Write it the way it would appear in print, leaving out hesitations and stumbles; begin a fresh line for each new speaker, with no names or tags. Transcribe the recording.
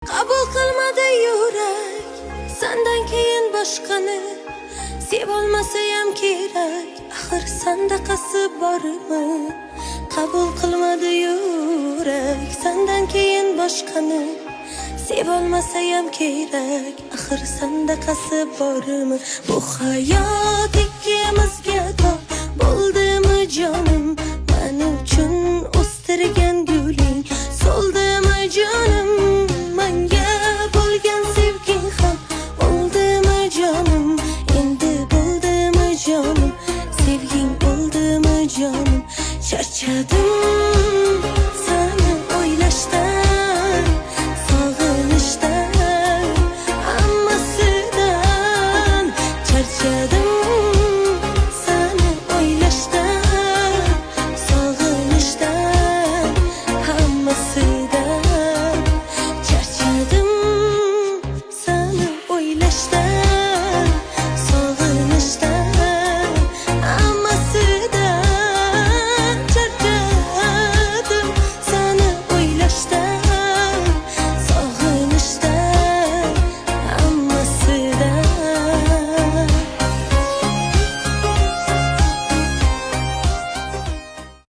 Qabul qilmadi yurak sendan keyin boshqani, sevolmasayam kerak axir sandaqasi bormi? Qabul qilmadi yurak sendan keyin boshqani, sevolmasayam kerak axir sandaqasi bormi? Bu hayot ikkimizga tor bo'ldimi jonim? Men uchun o'stirgan